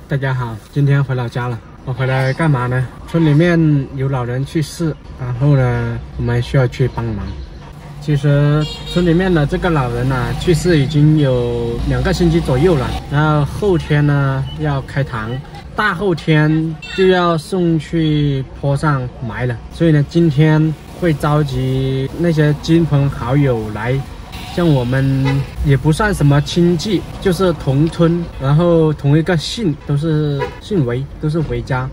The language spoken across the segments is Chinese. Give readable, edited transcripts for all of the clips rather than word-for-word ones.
大家好，今天回老家了。我回来干嘛呢？村里面有老人去世，然后呢，我们需要去帮忙。其实村里面的这个老人呢，去世已经有2个星期左右了。然后后天呢要开堂，大后天就要送去坡上埋了。所以呢，今天会召集那些亲朋好友来。像我们也不算什么亲戚，就是同村，然后同一个姓，都是姓韦，都是韦家。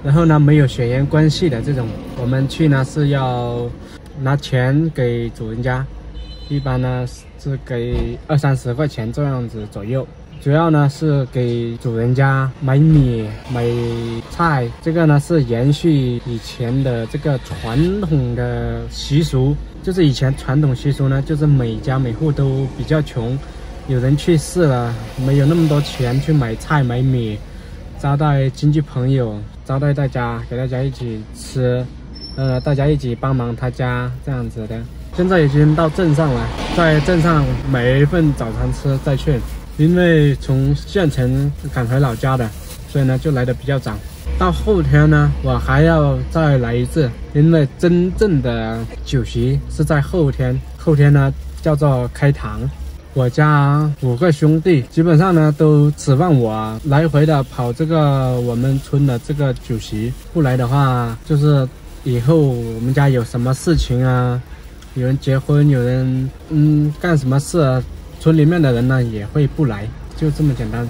然后呢，没有血缘关系的这种，我们去呢是要拿钱给主人家，一般呢是给20-30块钱这样子左右。主要呢是给主人家买米、买菜，这个呢是延续以前的这个传统的习俗。就是以前传统习俗呢，就是每家每户都比较穷，有人去世了，没有那么多钱去买菜买米，招待亲戚朋友，招待大家，给大家一起吃，大家一起帮忙他家这样子的。现在已经到镇上了，在镇上买一份早餐吃再去，因为从县城赶回老家的，所以呢就来的比较早。到后天呢，我还要再来一次，因为真正的酒席是在后天。后天呢叫做开堂。我家5个兄弟基本上呢都指望我来回的跑这个我们村的这个酒席，不来的话，就是以后我们家有什么事情啊，有人结婚，有人干什么事啊，村里面的人呢也会不来，就这么简单。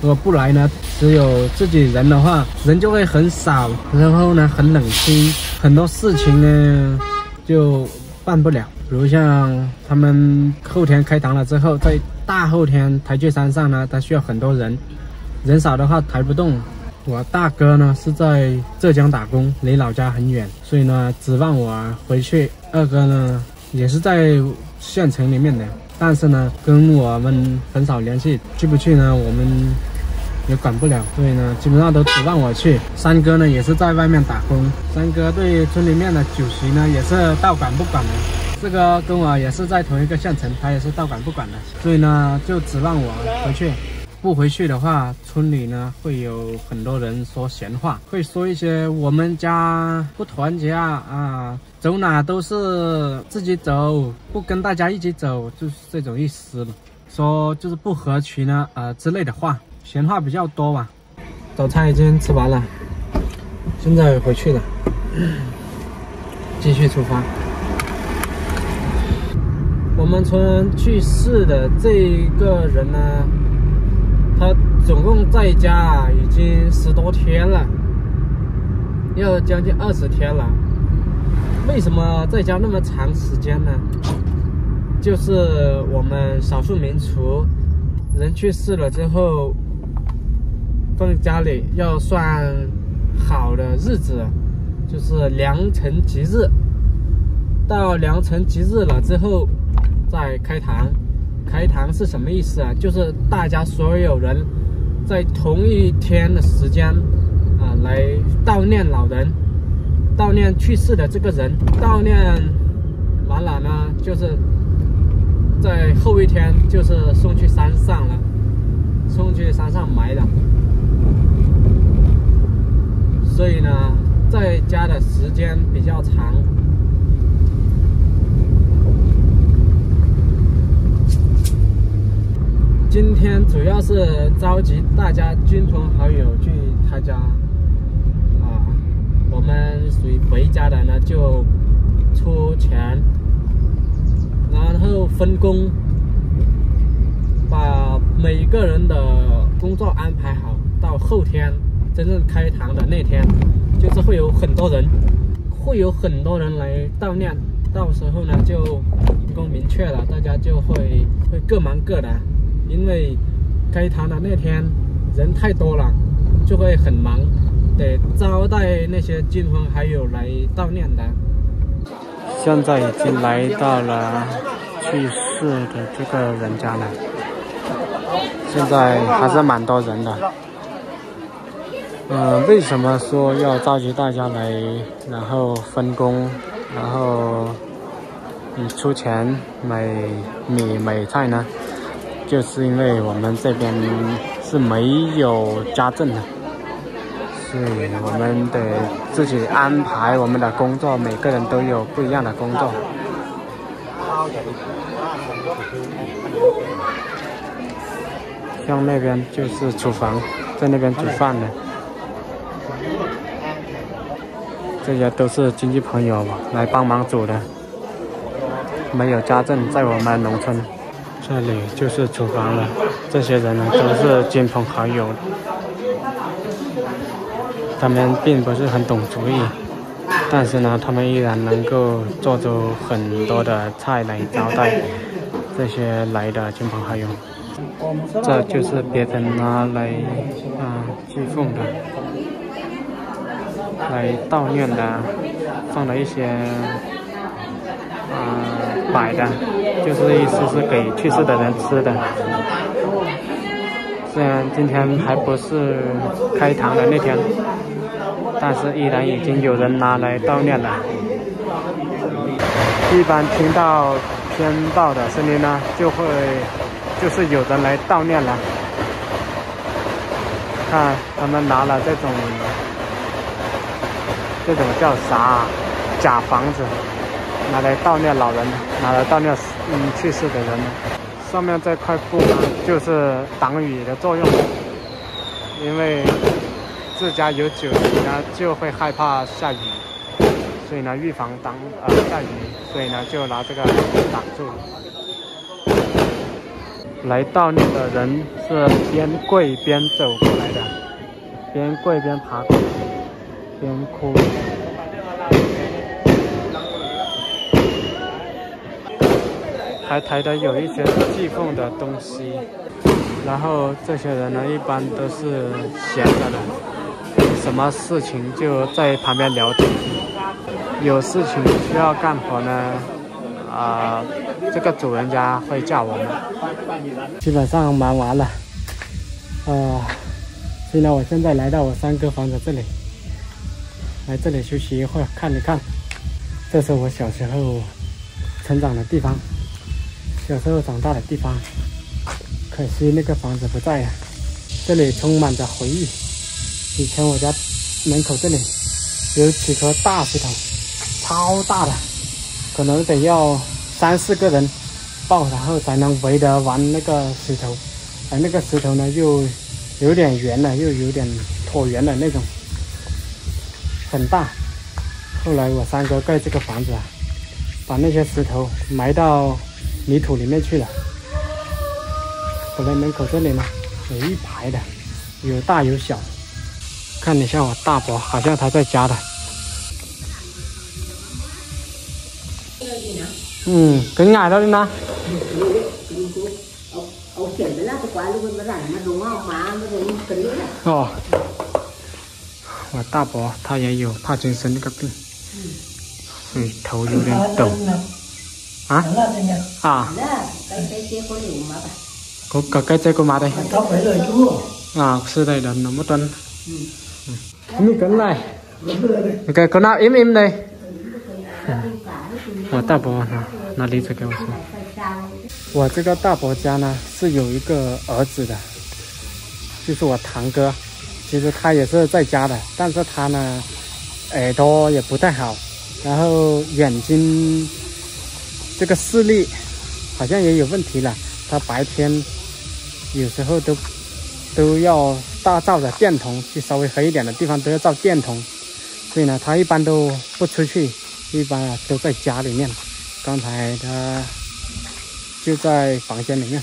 如果不来呢，只有自己人的话，人就会很少，然后呢很冷清，很多事情呢就办不了。比如像他们后天开堂了之后，在大后天抬去山上呢，他需要很多人，人少的话抬不动。我大哥呢是在浙江打工，离老家很远，所以呢指望我回去。二哥呢也是在县城里面的，但是呢跟我们很少联系，去不去呢我们也管不了，所以呢基本上都指望我去。三哥呢也是在外面打工，三哥对村里面的酒席呢也是道管不管的。四哥跟我也是在同一个县城，他也是道管不管的，所以呢就指望我回去。不回去的话，村里呢会有很多人说闲话，会说一些我们家不团结啊，走哪都是自己走，不跟大家一起走，就是这种意思嘛。说就是不合群呢之类的话，闲话比较多吧。早餐已经吃完了，现在回去了，继续出发。我们村去世的这个人呢，他总共在家已经10多天了，要将近20天了。为什么在家那么长时间呢？就是我们少数民族人去世了之后，放家里要算好的日子，就是良辰吉日。到良辰吉日了之后再开堂。开堂是什么意思啊？就是大家所有人在同一天的时间来悼念老人，悼念去世的这个人。悼念完了呢，就是在后一天就是送去山上了，送去山上埋了。所以呢，在家的时间比较长。今天主要是召集大家亲朋好友去他家我们属于回家的呢就出钱，然后分工，把每个人的工作安排好。到后天真正开堂的那天，就是会有很多人来悼念。到时候呢就分工明确了，大家就会各忙各的。因为开堂的那天人太多了，就会很忙，得招待那些亲朋好友来悼念的。现在已经来到了去世的这个人家了，现在还是蛮多人的。为什么说要召集大家来，然后分工，然后出钱买米买菜呢？就是因为我们这边是没有家政的，所以我们得自己安排我们的工作，每个人都有不一样的工作。像那边就是厨房，在那边煮饭的，这些都是亲戚朋友来帮忙煮的，没有家政，在我们农村。这里就是厨房了，这些人呢都是亲朋好友，他们并不是很懂厨艺，但是呢，他们依然能够做出很多的菜来招待这些来的亲朋好友。这就是别人拿来祭奉的，来悼念的，放了一些摆的，就是意思是给去世的人吃的。虽然今天还不是开堂的那天，但是依然已经有人拿来悼念了。一般听到鞭炮的声音呢，就是有人来悼念了。看他们拿了这种叫啥假房子，拿来悼念老人，拿来悼念去世的人。上面这块布呢，就是挡雨的作用，因为自家有酒席呢，就会害怕下雨，所以呢，预防下雨，所以呢，就拿这个挡住。来悼念的人是边跪边走过来的，边跪边爬过来，边哭。还抬的有一些祭奉的东西，然后这些人呢，一般都是闲着的，什么事情就在旁边聊天。有事情需要干活呢，这个主人家会叫我们。基本上忙完了，所以呢，我现在来到我三哥房子这里，来这里休息一会儿，看一看。这是我小时候成长的地方。小时候长大的地方，可惜那个房子不在了。这里充满着回忆。以前我家门口这里有几颗大石头，超大的，可能得要3、4个人抱，然后才能围得完那个石头。而那个石头呢，又有点圆的，又有点椭圆的那种，很大。后来我三哥盖这个房子啊，把那些石头埋到泥土里面去了。本来门口这里呢有一排的，有大有小。看一下我大伯，好像他在家的。cứng ngài đâu đi na. Ồ, 我大伯他也有帕金森这个病，所以头有点抖。Có cái chơi của má đây. Xưa đây là nó mất tuần. Mình cấn này. Cái con nào im đây. 我大伯拿梨子给我吃。我这个大伯家呢是有一个儿子的，就是我堂哥。其实他也是在家的，但是他呢耳朵也不太好，然后眼睛这个视力好像也有问题了。他白天有时候都要照着电筒，去稍微黑一点的地方都要照电筒，所以呢他一般都不出去，一般都在家里面。刚才他就在房间里面。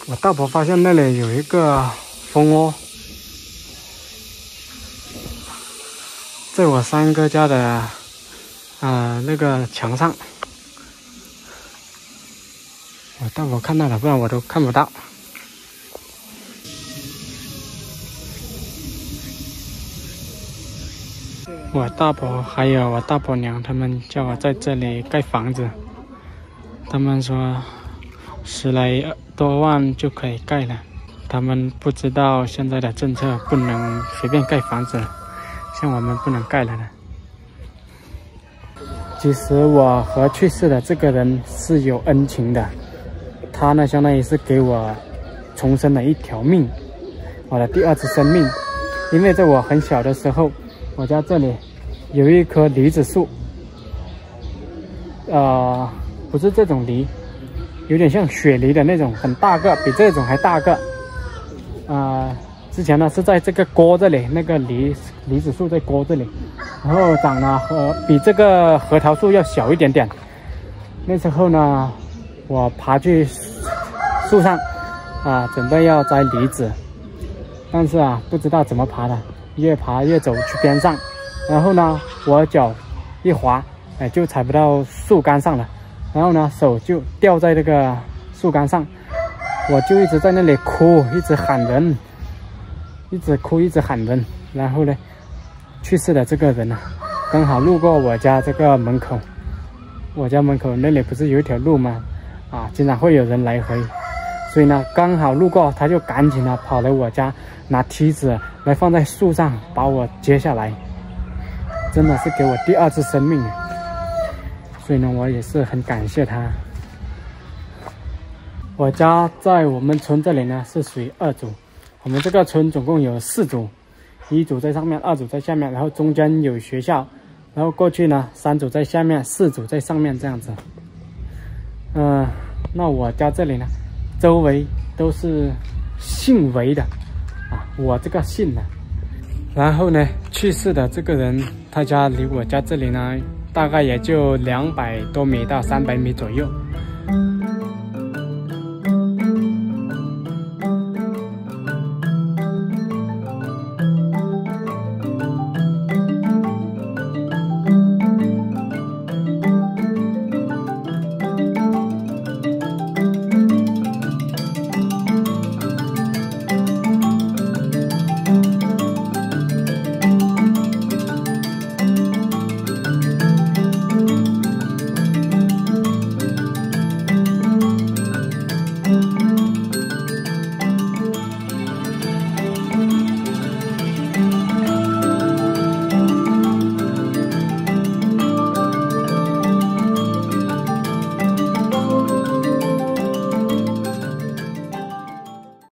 我大伯发现那里有一个蜂窝，在我三哥家的那个墙上。我大伯看到了，不然我都看不到。我大伯还有我大伯娘，他们叫我在这里盖房子。他们说10来多万就可以盖了。他们不知道现在的政策不能随便盖房子，像我们不能盖了呢。其实我和去世的这个人是有恩情的，他呢相当于是给我重生了一条命，我的第二次生命。因为在我很小的时候，我家这里有一棵梨子树，不是这种梨，有点像雪梨的那种，很大个，比这种还大个。之前呢是在这个锅这里，那个梨子树在锅这里，然后长得比这个核桃树要小一点点。那时候呢，我爬去树上准备要摘梨子，但是不知道怎么爬的，越爬越走去边上，然后呢我脚一滑，就踩不到树干上了，然后呢手就掉在这个树干上，我就一直在那里哭，一直喊人，一直哭一直喊人。然后呢去世的这个人刚好路过我家这个门口，我家门口那里不是有一条路吗？经常会有人来回，所以呢刚好路过，他就赶紧跑来我家，拿梯子来放在树上把我接下来，真的是给我第二次生命。所以呢我也是很感谢他。我家在我们村这里呢是属于2组，我们这个村总共有4组，1组在上面，2组在下面，然后中间有学校，然后过去呢3组在下面，4组在上面这样子。那我家这里呢周围都是姓韦的我这个姓呢。然后呢去世的这个人他家离我家这里呢大概也就200多米到300米左右。